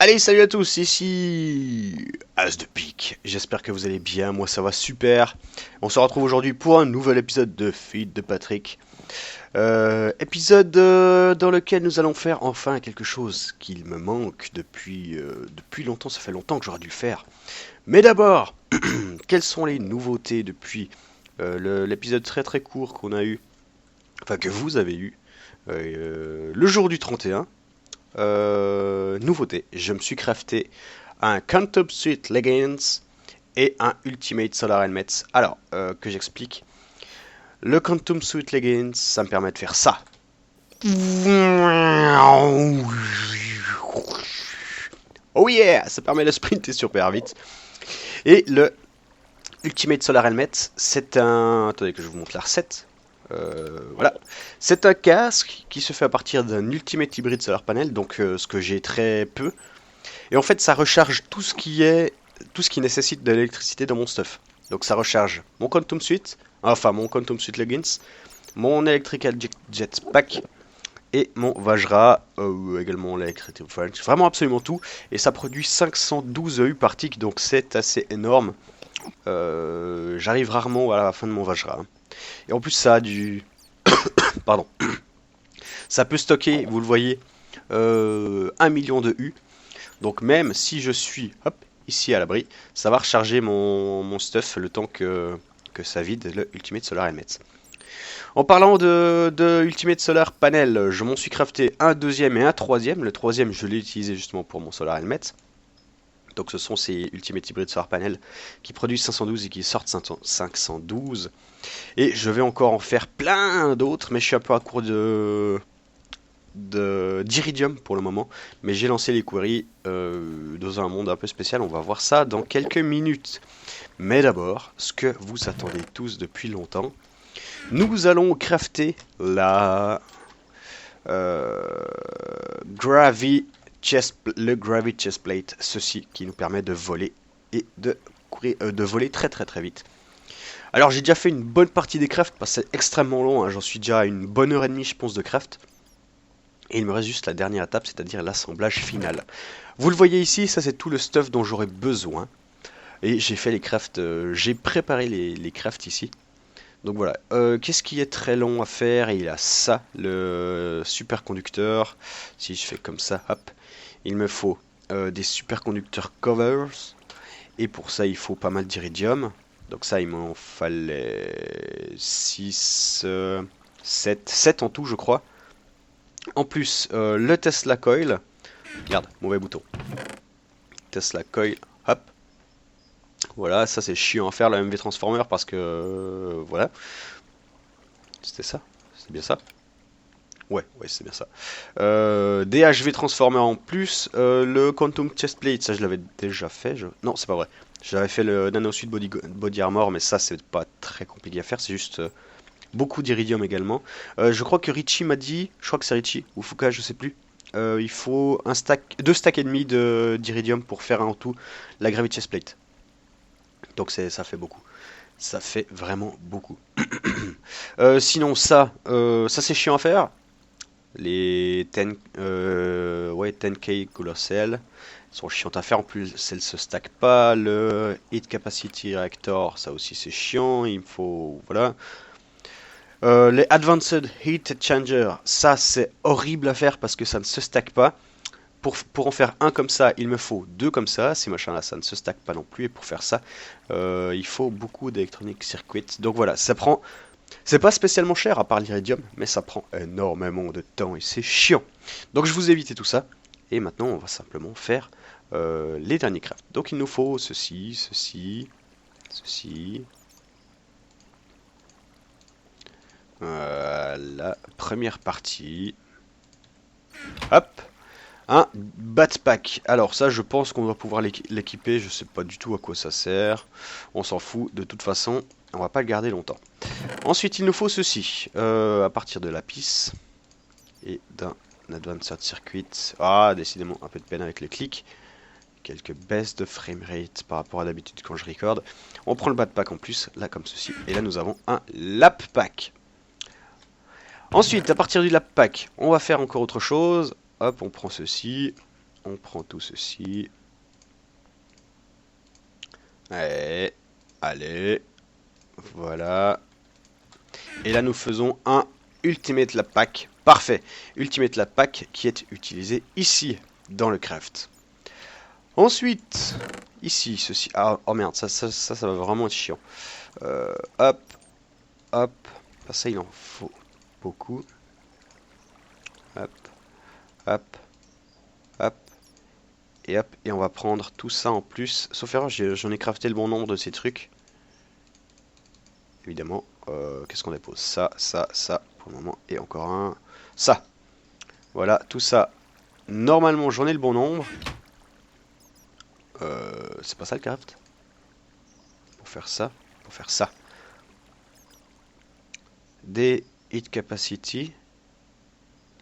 Allez, salut à tous, ici As de Pique. J'espère que vous allez bien, moi ça va super. On se retrouve aujourd'hui pour un nouvel épisode de Feed de Patrick. Épisode dans lequel nous allons faire enfin quelque chose qu'il me manque depuis longtemps. Ça fait longtemps que j'aurais dû le faire. Mais d'abord, quelles sont les nouveautés depuis l'épisode très très court qu'on a eu, enfin que vous avez eu, le jour du 31. Nouveauté, je me suis crafté un Quantum Suit Leggings et un Ultimate Solar Helmet. Alors, que j'explique. Le Quantum Suit Leggings, ça me permet de faire ça. Oh yeah, ça permet de sprinter super vite. Et le Ultimate Solar Helmet, c'est un... Attendez que je vous montre la recette. Voilà. C'est un casque qui se fait à partir d'un Ultimate Hybrid Solar Panel, donc ce que j'ai très peu. Et en fait, ça recharge tout ce qui nécessite de l'électricité dans mon stuff. Donc ça recharge mon Quantum Suite, enfin mon Quantum Suite Leggings, mon Electrical Jetpack et mon Vajra, également l'électricité. Vraiment absolument tout. Et ça produit 512 EU par tick, donc c'est assez énorme. J'arrive rarement à la fin de mon Vajra. Et en plus ça a du... Pardon. Ça peut stocker, vous le voyez, 1 million de U. Donc même si je suis hop, ici à l'abri, ça va recharger mon stuff le temps que ça vide le Ultimate Solar Helmet. En parlant de Ultimate Solar Panel, je m'en suis crafté un deuxième et un troisième. Le troisième, je l'ai utilisé justement pour mon Solar Helmet. Donc ce sont ces Ultimate Hybrid Solar Panel qui produisent 512 et qui sortent 512. Et je vais encore en faire plein d'autres, mais je suis un peu à court d'Iridium pour le moment, mais j'ai lancé les queries dans un monde un peu spécial. On va voir ça dans quelques minutes. Mais d'abord, ce que vous attendez tous depuis longtemps, nous allons crafter la le Gravity Chestplate, ceci qui nous permet de voler et de courir, de voler très très très vite. Alors j'ai déjà fait une bonne partie des crafts parce que c'est extrêmement long, hein. J'en suis déjà à une bonne heure et demie je pense de craft. Et il me reste juste la dernière étape, c'est-à-dire l'assemblage final. Vous le voyez ici, ça c'est tout le stuff dont j'aurais besoin. Et j'ai fait les crafts, j'ai préparé les crafts ici. Donc voilà, qu'est-ce qui est très long à faire? Il y a ça, le superconducteur. Si je fais comme ça, hop, il me faut des superconducteurs covers. Et pour ça, il faut pas mal d'iridium. Donc ça, il m'en fallait 6, 7 en tout, je crois. En plus, le Tesla Coil. Regarde, mauvais bouton. Tesla Coil, hop. Voilà, ça c'est chiant à faire, le MV Transformer, parce que... voilà. C'était ça? C'est bien ça? Ouais, c'est bien ça. Des HV Transformer en plus. Le Quantum Chestplate, ça je l'avais déjà fait. Non, c'est pas vrai. J'avais fait le Nanosuit Body Armor, mais ça c'est pas très compliqué à faire, c'est juste... beaucoup d'iridium également. Je crois que Richie m'a dit, je crois que c'est Richie ou Fuka, je sais plus. Il faut deux stacks et demi d'iridium pour faire en tout la Gravity Chestplate. Donc ça fait beaucoup. Ça fait vraiment beaucoup. Sinon ça c'est chiant à faire. Les 10, ouais, 10K Colossal sont chiantes à faire. En plus, elles se stackent pas. Le Heat Capacity Reactor, ça aussi c'est chiant. Il me faut, voilà. Les Advanced Heat Exchanger, ça c'est horrible à faire parce que ça ne se stack pas. Pour en faire un comme ça, il me faut deux comme ça. Ces machins-là, ça ne se stack pas non plus. Et pour faire ça, il faut beaucoup d'électronique circuit. Donc voilà, ça prend... C'est pas spécialement cher à part l'iridium, mais ça prend énormément de temps et c'est chiant. Donc je vous ai évité tout ça. Et maintenant, on va simplement faire les derniers crafts. Donc il nous faut ceci, ceci, ceci... La première partie. Hop. Un backpack. Alors ça, je pense qu'on va pouvoir l'équiper. Je sais pas du tout à quoi ça sert. On s'en fout. De toute façon, on va pas le garder longtemps. Ensuite, il nous faut ceci. À partir de la pisse. Et d'un Advanced Circuit. Ah, décidément, un peu de peine avec le clic. Quelques baisses de framerate par rapport à d'habitude quand je record. On prend le backpack en plus. Là, comme ceci. Et là, nous avons un lap pack. Ensuite, à partir du lap pack, on va faire encore autre chose. Hop, on prend ceci. On prend tout ceci. Allez, allez, voilà. Et là, nous faisons un Ultimate Lab Pack. Parfait. Ultimate Lab Pack qui est utilisé ici, dans le craft. Ensuite, ici, ceci. Ah, oh merde, ça va vraiment être chiant. Hop, hop. Ça, il en faut beaucoup. Hop, hop, hop. Et hop, et on va prendre tout ça en plus. Sauf erreur, j'en ai crafté le bon nombre de ces trucs. Évidemment. Qu'est-ce qu'on dépose? Ça, pour le moment. Et encore un. Ça. Voilà, tout ça. Normalement, j'en ai le bon nombre. C'est pas ça le craft? Pour faire ça. Pour faire ça. Des hit capacity.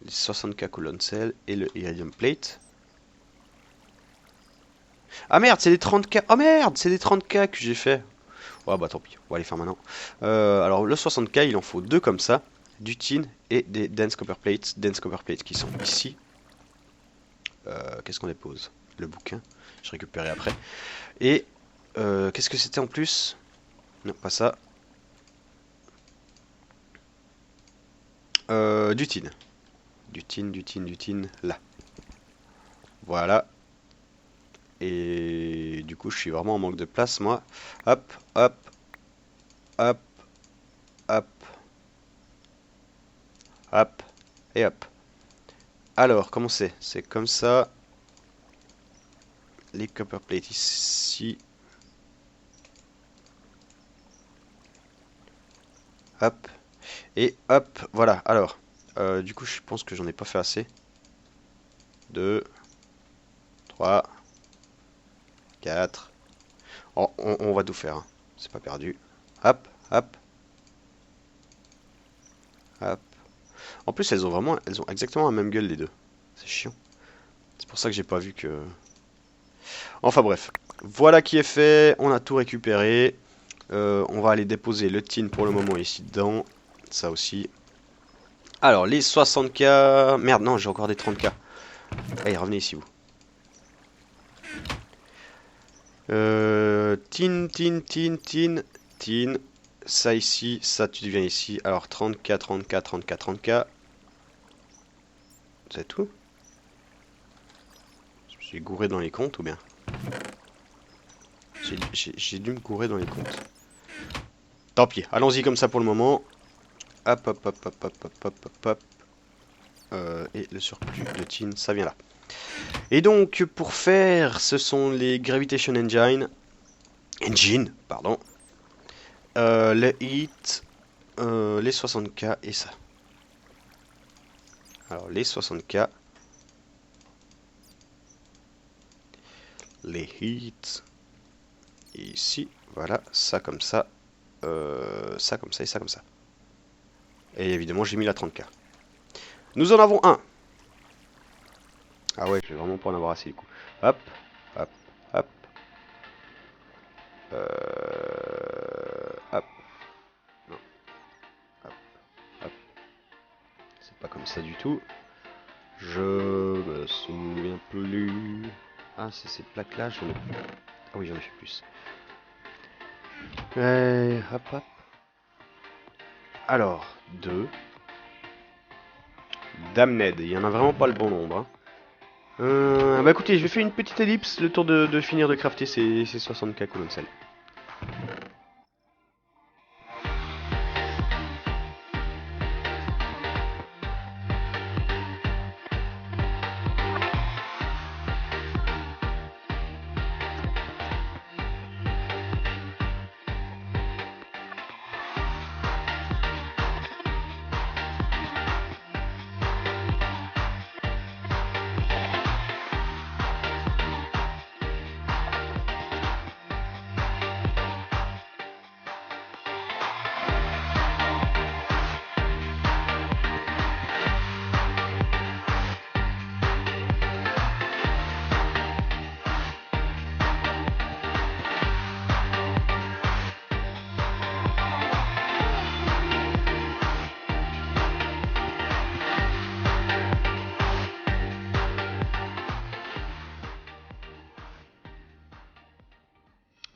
Les 60k colonne cell et le iridium plate. Ah merde, c'est des 30k. Oh merde, c'est des 30k que j'ai fait. Ouais, bah tant pis, on va les faire maintenant. Alors, le 60k, il en faut deux comme ça. Du tin et des dense copper plates. Dense copper plates qui sont ici. Qu'est-ce qu'on dépose? Le bouquin. Je récupérerai après. Et qu'est-ce que c'était en plus? Non, pas ça. Du tin. Du tin, là. Voilà. Et du coup, je suis vraiment en manque de place, moi. Hop, hop, hop, hop, hop, et hop. Alors, comment c'est? C'est comme ça. Les copper plates ici. Hop. Et hop, voilà. Alors, du coup, je pense que j'en ai pas fait assez. 2, 3, 4. Oh, on va tout faire, hein. C'est pas perdu. Hop, hop. Hop. En plus, elles ont exactement la même gueule, les deux. C'est chiant. C'est pour ça que j'ai pas vu que... Enfin bref. Voilà qui est fait. On a tout récupéré. On va aller déposer le tin pour le moment ici dedans. Ça aussi. Alors, les 60k... Merde, non, j'ai encore des 30k. Allez, revenez ici, vous. Tin. Ça ici, ça tu viens ici. Alors 30k, 30k, 30k, 30k. C'est tout? Je me suis gouré dans les comptes ou bien? J'ai dû me gourer dans les comptes. Tant pis, allons-y comme ça pour le moment. Hop, hop, hop, hop, hop, hop, hop, hop, hop. Et le surplus de tin, ça vient là. Et donc, pour faire, ce sont les Gravitation Engine, pardon. Le heat, les 60k et ça. Alors, les 60k. Les heats. Et ici, voilà, ça comme ça. Ça comme ça et ça comme ça. Et évidemment, j'ai mis la 30k. Nous en avons un. Ah ouais, je vais vraiment pas en avoir assez du coup. Hop, hop, hop. Hop. Non. Hop, hop. C'est pas comme ça du tout. Je me souviens plus. Ah, c'est ces plaques-là, j'en ai plus. Ah oui, j'en ai fait plus. Hop, hop. Alors, 2. Damned, il y en a vraiment pas le bon nombre. Bah écoutez, je vais faire une petite ellipse, le temps de finir de crafter ces 60k colonnes sel.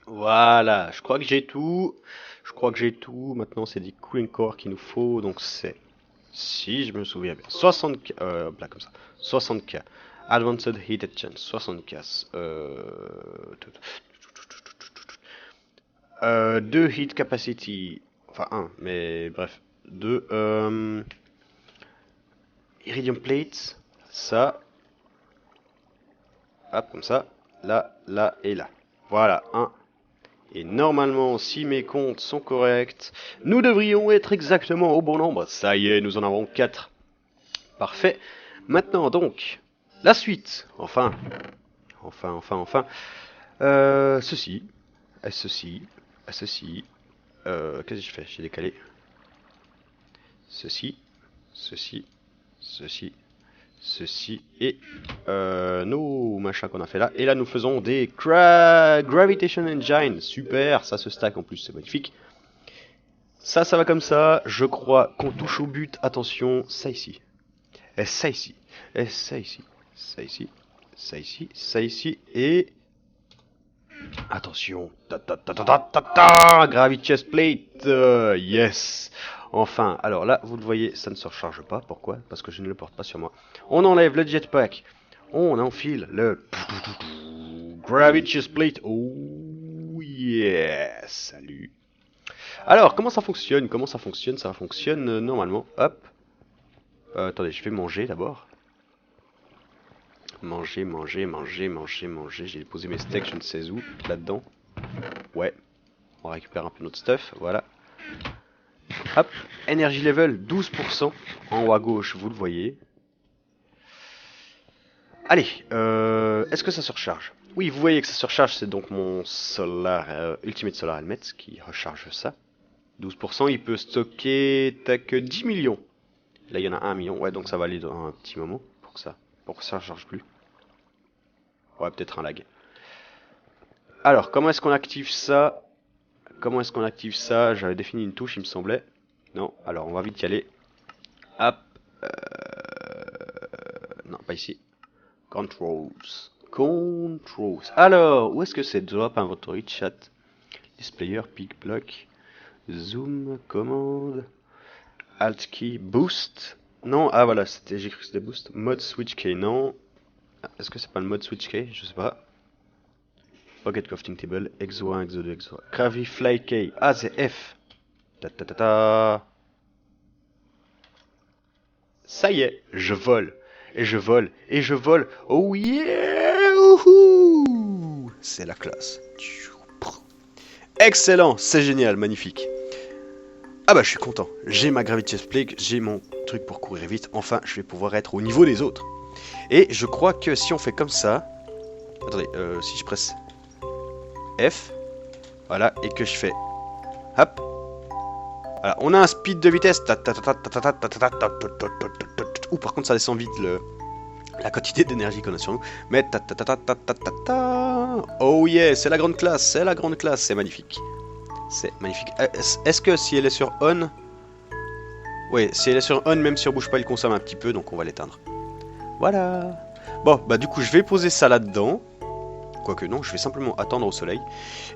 Voilà, je crois que j'ai tout. Je crois que j'ai tout. Maintenant, c'est des cooling core qu'il nous faut. Donc, c'est, si je me souviens bien, 60K. Là, comme ça. 60K. Advanced Heat Exchange, 60K. 2 Heat Capacity. Enfin, un, mais bref. 2. Iridium Plates. Ça. Hop, comme ça. Là, là et là. Voilà, un. Et normalement, si mes comptes sont corrects, nous devrions être exactement au bon nombre. Ça y est, nous en avons 4. Parfait. Maintenant donc, la suite. Enfin. Ceci. Ceci. Ceci. Qu'est-ce que je fais? J'ai décalé. Ceci. Ceci. Ceci. Ceci et nos machins qu'on a fait là. Et là, nous faisons des Gravitation Engine. Super, ça se stack en plus, c'est magnifique. Ça va comme ça. Je crois qu'on touche au but. Attention, ça ici. Et ça ici. Et ça ici. Ça ici. Ça ici. Ça ici. Et... attention. Gravity Chest Plate. Yes. Enfin, alors là, vous le voyez, ça ne se recharge pas. Pourquoi? Parce que je ne le porte pas sur moi. On enlève le jetpack. On enfile le Gravity Chest Plate. Oh yes. Salut. Alors, comment ça fonctionne? Comment ça fonctionne? Ça fonctionne normalement. Hop. Attendez, je vais manger d'abord. Manger. J'ai posé mes steaks, je ne sais où, là-dedans. Ouais. On récupère un peu notre stuff, voilà. Hop. Energy level 12%. En haut à gauche, vous le voyez. Allez, est-ce que ça se recharge? Oui, vous voyez que ça se recharge, c'est donc mon Solar, Ultimate Solar Helmet qui recharge ça. 12%, il peut stocker, tac, 10 millions. Là, il y en a 1 million, ouais, donc ça va aller dans un petit moment pour que ça ne recharge plus. Ouais, peut-être un lag. Alors, comment est-ce qu'on active ça? Comment est-ce qu'on active ça? J'avais défini une touche, il me semblait. Non, alors on va vite y aller. Hop. Non, pas ici. Controls. Controls. Alors, où est-ce que c'est? Drop inventory, chat. Displayer, pick, block. Zoom, commande. Alt key, boost. Non, ah voilà, j'ai cru que c'était boost. Mode switch key, non. Est-ce que c'est pas le mode switch key? Je sais pas. Pocket crafting table, exo 1, exo 2, exo 1. Gravity fly key. Ah, c'est F. Ta ta ta ta. Ça y est, je vole. Et je vole. Et je vole. Oh yeah! C'est la classe. Excellent, c'est génial, magnifique. Ah bah je suis content. J'ai ma Gravity Chest Plate, j'ai mon truc pour courir vite. Enfin, je vais pouvoir être au niveau des autres. Et je crois que si on fait comme ça... Attendez, si je presse F, voilà, et que je fais hop, voilà, on a un speed de vitesse. Ouh, par contre ça descend vite la quantité d'énergie qu'on a sur nous. Mais oh yeah, c'est la grande classe, c'est magnifique. C'est magnifique. Est-ce que si elle est sur on, oui, si elle est sur on, même si on bouge pas, il consomme un petit peu, donc on va l'éteindre. Voilà. Bon, bah du coup je vais poser ça là-dedans. Quoique non, je vais simplement attendre au soleil.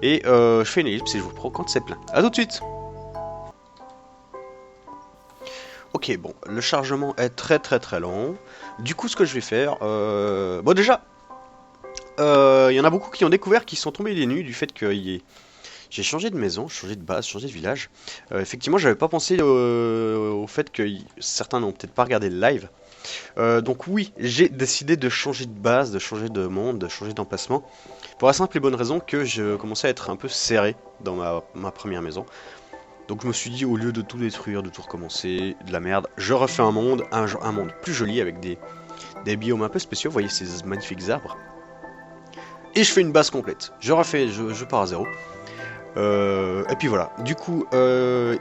Et je fais une ellipse et je vous reprends quand c'est plein. A tout de suite. Ok, bon, le chargement est très lent. Du coup, ce que je vais faire... bon déjà, il y en a beaucoup qui ont découvert, qui sont tombés des nues du fait que j'ai changé de maison, changé de base, changé de village. Effectivement, j'avais pas pensé au fait que certains n'ont peut-être pas regardé le live. Donc oui, j'ai décidé de changer de base, de changer de monde, de changer d'emplacement. Pour la simple et bonne raison que je commençais à être un peu serré dans ma première maison. Donc je me suis dit, au lieu de tout détruire, de tout recommencer, de la merde, je refais un monde plus joli avec des biomes un peu spéciaux. Vous voyez ces magnifiques arbres. Et je fais une base complète. Je pars à zéro. Et puis voilà. Du coup,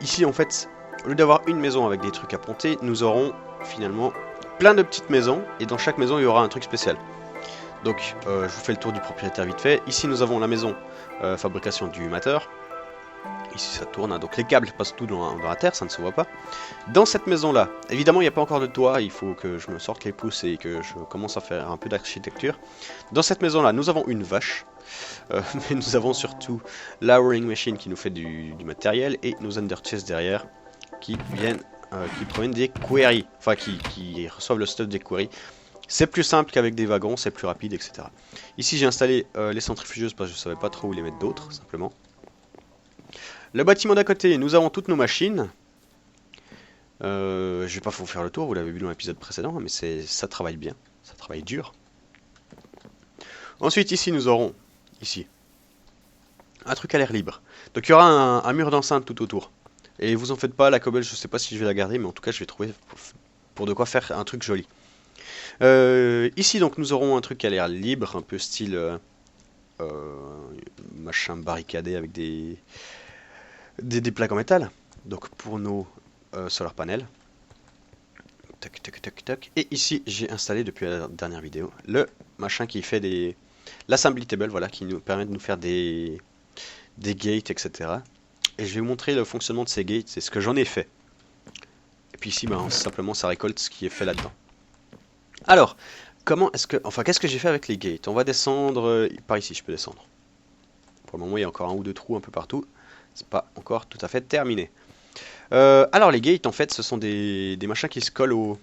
ici en fait, au lieu d'avoir une maison avec des trucs à ponter, nous aurons finalement plein de petites maisons. Et dans chaque maison, il y aura un truc spécial. Donc, je vous fais le tour du propriétaire vite fait. Ici, nous avons la maison fabrication du matter. ici ça tourne, hein. Donc les câbles passent tout dans la terre, ça ne se voit pas. Dans cette maison-là, évidemment il n'y a pas encore de toit, il faut que je me sorte les pouces et que je commence à faire un peu d'architecture. Dans cette maison-là, nous avons une vache, mais nous avons surtout la Rowing Machine qui nous fait du matériel et nos Ender Chests derrière qui proviennent des queries, enfin qui reçoivent le stuff des queries. C'est plus simple qu'avec des wagons, c'est plus rapide, etc. Ici j'ai installé les centrifugeuses parce que je savais pas trop où les mettre d'autres, simplement. Le bâtiment d'à côté, nous avons toutes nos machines. Je vais pas vous faire le tour, vous l'avez vu dans l'épisode précédent, mais ça travaille bien, ça travaille dur. Ensuite ici nous aurons, ici, un truc à l'air libre. Donc il y aura un mur d'enceinte tout autour. Et vous en faites pas, la cobble, je sais pas si je vais la garder, mais en tout cas je vais trouver pour de quoi faire un truc joli. Ici donc nous aurons un truc à l'air libre, un peu style machin barricadé avec des plaques en métal. Donc pour nos solar panels. Tac tac tac tac. Et ici j'ai installé depuis la dernière vidéo le machin qui fait l'assembly table, voilà, qui nous permet de nous faire des gates, etc. Et je vais vous montrer le fonctionnement de ces gates, c'est ce que j'en ai fait. Et puis ici ben, simplement ça récolte ce qui est fait là-dedans. Alors, qu'est-ce que j'ai fait avec les gates? On va descendre par ici, je peux descendre. Pour le moment, il y a encore un ou deux trous un peu partout. C'est pas encore tout à fait terminé. Alors, les gates, en fait, ce sont des machins qui se collent aux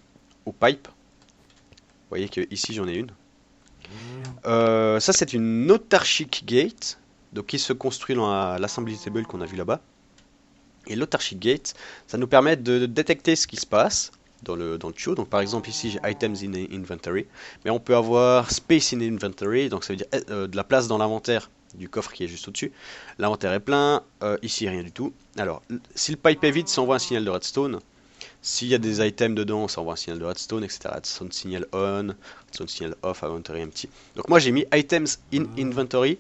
pipes. Vous voyez que ici j'en ai une. Ça, c'est une autarchic gate, donc qui se construit dans l'assembly table qu'on a vu là-bas. Et l'autarchic gate, ça nous permet de détecter ce qui se passe dans le tuyau. Donc par exemple ici j'ai items in inventory, mais on peut avoir space in inventory, donc ça veut dire de la place dans l'inventaire du coffre qui est juste au-dessus. L'inventaire est plein, ici rien du tout. Alors si le pipe est vide, ça envoie un signal de redstone. S'il y a des items dedans, ça envoie un signal de redstone, etc. Redstone signal on, redstone signal off, inventory empty. Donc moi j'ai mis items in inventory.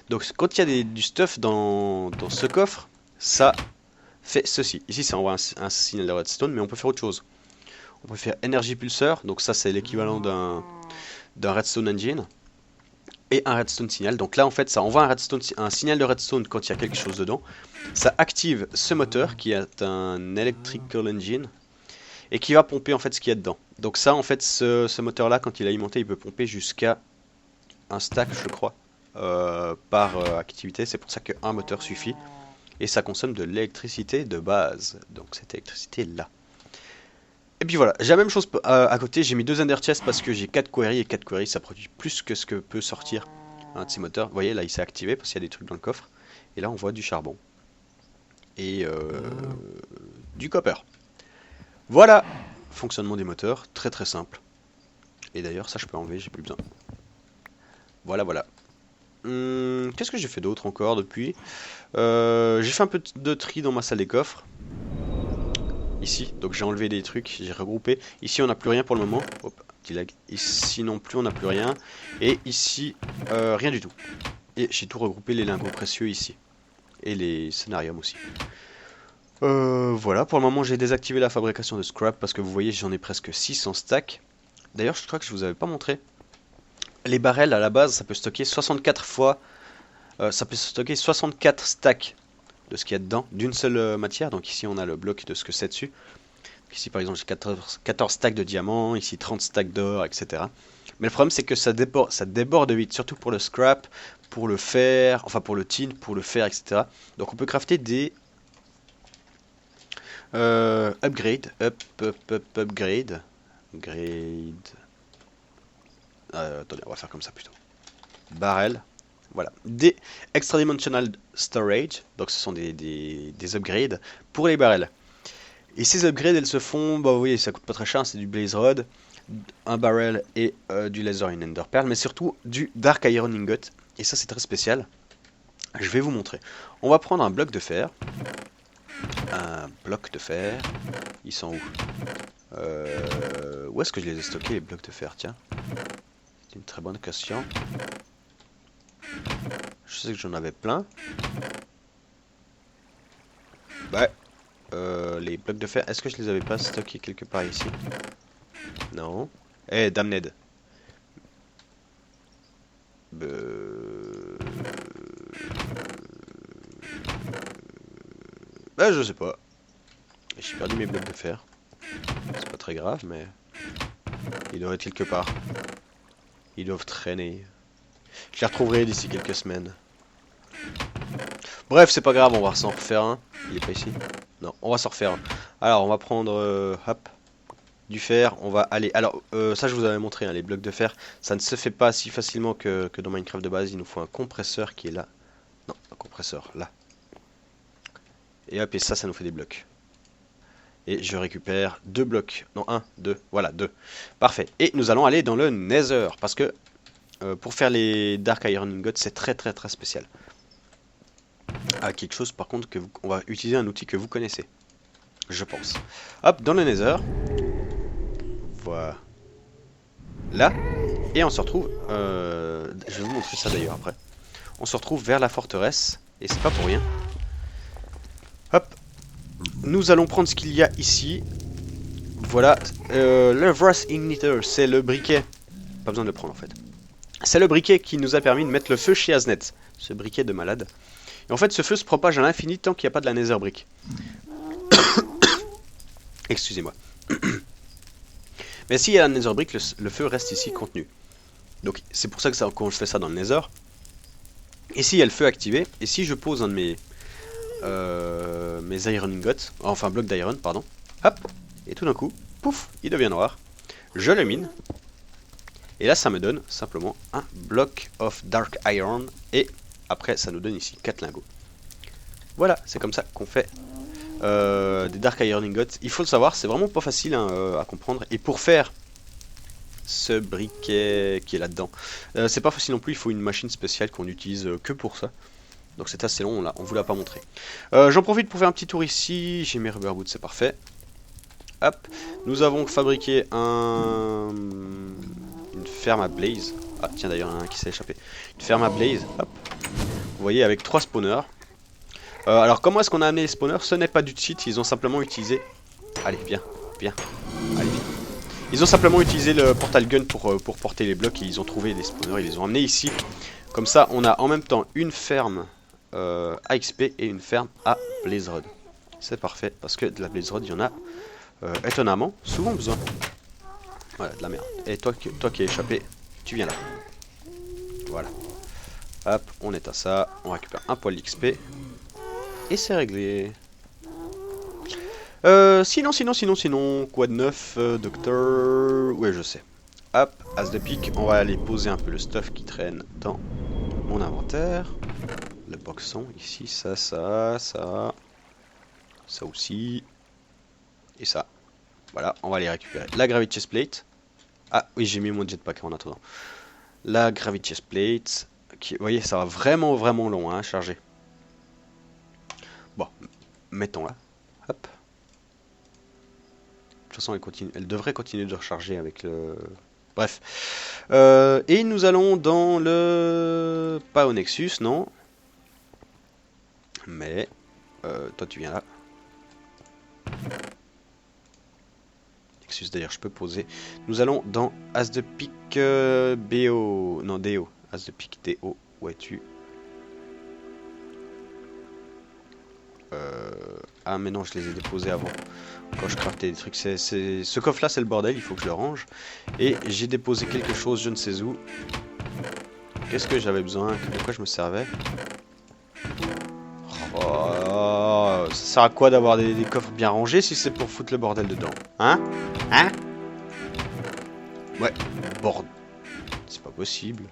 Donc quand il y a du stuff dans ce coffre, ça fait ceci. Ici ça envoie un signal de redstone, mais on peut faire autre chose. On peut faire Energy Pulsar, donc ça c'est l'équivalent d'un Redstone Engine. Et un Redstone Signal, donc là en fait ça envoie un signal de Redstone quand il y a quelque chose dedans. Ça active ce moteur qui est un Electrical Engine. Et qui va pomper en fait ce qu'il y a dedans. Donc ça en fait ce moteur là quand il est alimenté il peut pomper jusqu'à un stack je crois par activité. C'est pour ça qu'un moteur suffit. Et ça consomme de l'électricité de base. Donc cette électricité là. Et puis voilà, j'ai la même chose à côté, j'ai mis deux Ender Chests parce que j'ai 4 queries et 4 queries ça produit plus que ce que peut sortir un de ces moteurs. Vous voyez là il s'est activé parce qu'il y a des trucs dans le coffre. Et là on voit du charbon. Et du copper. Voilà, fonctionnement des moteurs, très très simple. Et d'ailleurs ça je peux enlever, j'ai plus besoin. Voilà voilà. Qu'est-ce que j'ai fait d'autre encore depuis? J'ai fait un peu de tri dans ma salle des coffres. Ici, donc j'ai enlevé des trucs, j'ai regroupé. Ici on n'a plus rien pour le moment. Hop, petit lag. Ici non plus on n'a plus rien. Et ici, rien du tout. Et j'ai tout regroupé, les lingots précieux ici. Et les scénariums aussi. Voilà, pour le moment j'ai désactivé la fabrication de scrap parce que vous voyez j'en ai presque 6 en stack. D'ailleurs je crois que je vous avais pas montré. Les barrels à la base ça peut stocker 64 fois, ça peut stocker 64 stacks de ce qu'il y a dedans, d'une seule matière. Donc ici on a le bloc de ce que c'est dessus. Ici par exemple j'ai 14 stacks de diamants, ici 30 stacks d'or, etc. Mais le problème c'est que ça déborde vite, surtout pour le scrap, pour le fer, enfin pour le tin, pour le fer, etc. Donc on peut crafter des upgrade, upgrade. Attendez, on va faire comme ça plutôt. Barrel, voilà. Des extra dimensional storage, donc ce sont des upgrades pour les barrels. Et ces upgrades, elles se font, bah oui, ça coûte pas très cher, c'est du blaze rod, un barrel et du laser in ender pearl, mais surtout du dark iron ingot. Et ça c'est très spécial. Je vais vous montrer. On va prendre un bloc de fer. Un bloc de fer. Ils sont où? Où est-ce que je les ai stockés les blocs de fer? Tiens. C'est une très bonne question. Je sais que j'en avais plein. Ouais. Les blocs de fer, est-ce que je les avais pas stockés quelque part ici? Non. Eh, damned. Je sais pas. J'ai perdu mes blocs de fer. C'est pas très grave, mais... Ils doivent être quelque part. Ils doivent traîner. Je les retrouverai d'ici quelques semaines. Bref, c'est pas grave, on va s'en refaire un. Il est pas ici? Non, on va s'en refaire un. Alors, on va prendre... hop. Du fer, on va aller... Alors, ça je vous avais montré, hein, les blocs de fer. Ça ne se fait pas si facilement que dans Minecraft de base. Il nous faut un compresseur qui est là. Non, un compresseur, là. Et hop, et ça nous fait des blocs. Et je récupère 2 blocs. Non, 1, 2. Voilà, 2. Parfait. Et nous allons aller dans le Nether. Parce que pour faire les Dark Iron Ingots, c'est très spécial. Ah, quelque chose par contre que on va utiliser un outil que vous connaissez. Je pense. Hop, dans le Nether. Voilà. Là. Et on se retrouve... je vais vous montrer ça d'ailleurs après. On se retrouve vers la forteresse. Et c'est pas pour rien. Hop. Nous allons prendre ce qu'il y a ici. Voilà. Le Wrath Igniter. C'est le briquet. Pas besoin de le prendre en fait. C'est le briquet qui nous a permis de mettre le feu chez Aznet. Ce briquet de malade. Et en fait, ce feu se propage à l'infini tant qu'il n'y a pas de la Nether brick. Excusez-moi. Mais s'il y a la Nether brick, le feu reste ici contenu. Donc c'est pour ça que quand je fais ça dans le Nether. Ici il y a le feu activé. Et si je pose un de mes Iron Ingots, enfin bloc d'iron, pardon. Hop. Et tout d'un coup, pouf, il devient noir. Je le mine. Et là ça me donne simplement un block of dark iron. Et après ça nous donne ici 4 lingots. Voilà, c'est comme ça qu'on fait des Dark Iron Ingots. Il faut le savoir, c'est vraiment pas facile hein, à comprendre. Et pour faire ce briquet qui est là-dedans, c'est pas facile non plus, il faut une machine spéciale qu'on utilise que pour ça. Donc c'est assez long, on vous l'a pas montré. J'en profite pour faire un petit tour ici. J'ai mes rubber boots, c'est parfait. Hop, nous avons fabriqué une ferme à blaze. Ah tiens d'ailleurs, il y en a un qui s'est échappé. Une ferme à blaze, hop. Vous voyez, avec 3 spawners. Alors comment est-ce qu'on a amené les spawners? Ce n'est pas du cheat, ils ont simplement utilisé... Allez, viens. Allez, viens. Ils ont simplement utilisé le portal gun pour porter les blocs et ils ont trouvé les spawners, ils les ont amenés ici. Comme ça, on a en même temps une ferme à XP et une ferme à Blaze Rod. C'est parfait, parce que de la Blaze Rod, il y en a étonnamment souvent besoin. Voilà, de la merde. Et toi qui es échappé, tu viens là. Voilà. Hop, on éteint ça, on récupère un poil d'XP. Et c'est réglé. Sinon, quoi de neuf, docteur? Ouais, je sais. Hop, as de pique, on va aller poser un peu le stuff qui traîne dans mon inventaire. Le boxon, ici, ça aussi. Et ça. Voilà, on va aller récupérer la gravity chest plate. Ah oui, j'ai mis mon jetpack en attendant. La gravity chest plate. Qui, vous voyez, ça va vraiment long hein, à charger. Bon, mettons-la. Hop. De toute façon, elle devrait continuer de recharger avec le... Bref. Et nous allons dans le... Pas au Nexus, non. Mais... toi, tu viens là. Nexus, d'ailleurs, je peux poser. Nous allons dans As de pique BO... Non, DO. As de pique DO. Où es-tu? Ah mais non, je les ai déposés avant. Quand je craftais des trucs, ce coffre là c'est le bordel, il faut que je le range. Et j'ai déposé quelque chose, je ne sais où. Qu'est-ce que j'avais besoin? De quoi je me servais? Oh, ça sert à quoi d'avoir des coffres bien rangés si c'est pour foutre le bordel dedans? Hein? Ouais, bordel. C'est pas possible.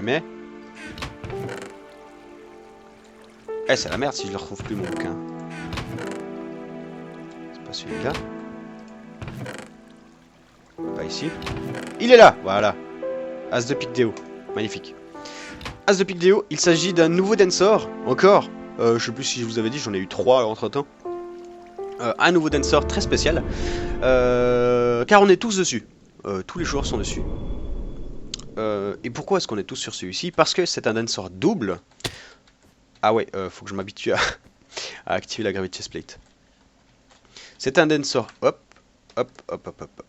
Mais... Eh, c'est la merde si je le retrouve plus mon bouquin. C'est pas celui-là. Pas ici. Il est là, voilà. As de pique Déo. Magnifique. As de pique Déo, il s'agit d'un nouveau Dansor. Encore. Je sais plus si je vous avais dit, j'en ai eu 3 entre temps. Un nouveau Dansor très spécial. Car on est tous dessus. Tous les joueurs sont dessus. Et pourquoi est-ce qu'on est tous sur celui-ci? Parce que c'est un Dansor double. Ah ouais, faut que je m'habitue à activer la gravity chest plate. C'est un Dansor, hop.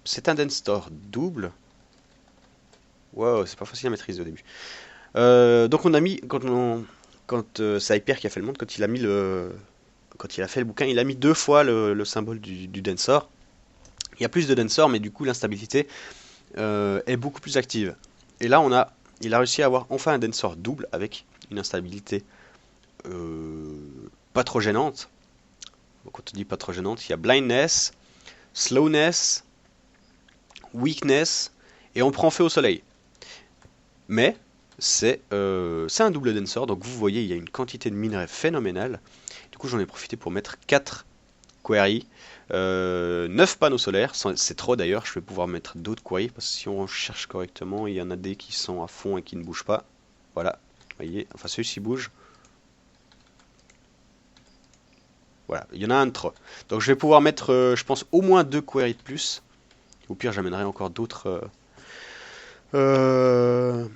C'est un Dansor double. Wow, c'est pas facile à maîtriser au début. Donc on a mis, c'est Hyper qui a fait le monde, quand il a fait le bouquin, il a mis 2 fois le symbole du Dancer. Il y a plus de Dancer, mais du coup l'instabilité est beaucoup plus active. Et là il a réussi à avoir enfin un Dancer double avec une instabilité euh, pas trop gênante. Donc, quand on dit pas trop gênante, il y a Blindness, Slowness, Weakness, et on prend feu au soleil. Mais c'est un double Dancer, donc vous voyez, il y a une quantité de minerais phénoménale. Du coup, j'en ai profité pour mettre 4 queries, 9 panneaux solaires, c'est trop d'ailleurs, je vais pouvoir mettre d'autres queries, parce que si on cherche correctement, il y en a des qui sont à fond et qui ne bougent pas. Voilà, vous voyez, enfin celui-ci bouge. Voilà, il y en a un de trop. Donc je vais pouvoir mettre, je pense, au moins 2 queries de plus. Au pire, j'amènerai encore euh,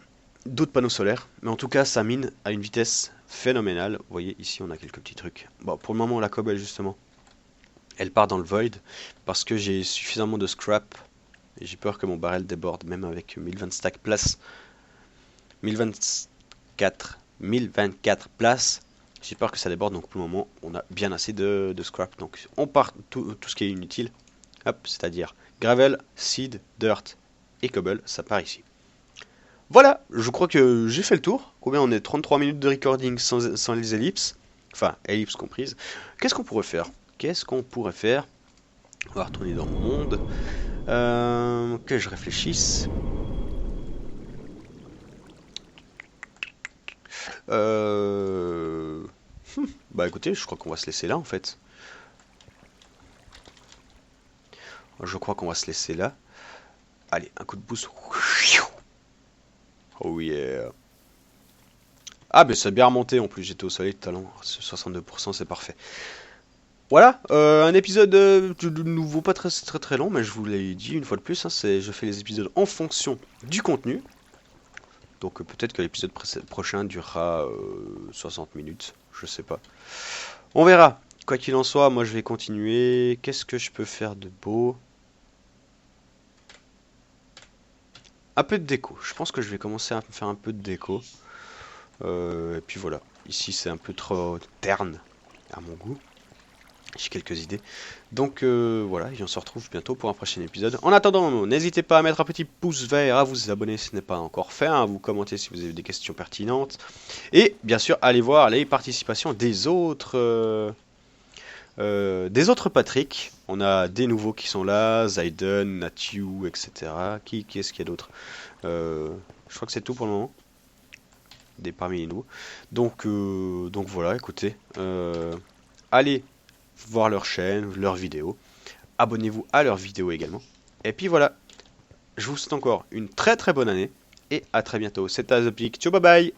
d'autres panneaux solaires. Mais en tout cas, ça mine à une vitesse phénoménale. Vous voyez, ici, on a quelques petits trucs. Bon, pour le moment, la cobble, justement, elle part dans le void parce que j'ai suffisamment de scrap. Et j'ai peur que mon barrel déborde, même avec 1020 stack place. 1024 places. J'ai peur que ça déborde, donc pour le moment, on a bien assez de scrap. Donc on part tout ce qui est inutile. Hop, c'est-à-dire gravel, seed, dirt et cobble, ça part ici. Voilà, je crois que j'ai fait le tour. Combien on est? 33 minutes de recording sans les ellipses. Enfin, ellipses comprises. Qu'est-ce qu'on pourrait faire? On va retourner dans mon monde. Que je réfléchisse. Euh... Bah écoutez, je crois qu'on va se laisser là en fait. Je crois qu'on va se laisser là. Allez, un coup de boost. Oh yeah. Ah, mais ça a bien remonté en plus, j'étais au soleil tout à l'heure. 62%, c'est parfait. Voilà, un épisode de nouveau, pas très long, mais je vous l'ai dit une fois de plus, hein, je fais les épisodes en fonction du contenu. Donc peut-être que l'épisode prochain durera 60 minutes, je sais pas. On verra. Quoi qu'il en soit, moi je vais continuer. Qu'est-ce que je peux faire de beau? Un peu de déco. Je pense que je vais commencer à faire un peu de déco. Et puis voilà. Ici c'est un peu trop terne à mon goût. J'ai quelques idées. Donc voilà, et on se retrouve bientôt pour un prochain épisode. En attendant, n'hésitez pas à mettre un petit pouce vert, à vous abonner si ce n'est pas encore fait, à vous commenter si vous avez des questions pertinentes. Et bien sûr, allez voir les participations des autres Patrick. On a des nouveaux qui sont là, Zaiden, Nathieu, etc. Qui est-ce qu'il y a d'autre? Je crois que c'est tout pour le moment. Parmi les nouveaux. Donc voilà, écoutez. Allez voir leur chaîne, leurs vidéos. Abonnez-vous à leurs vidéos également. Et puis voilà. Je vous souhaite encore une très très bonne année. Et à très bientôt. C'était The Peak. Ciao, bye bye.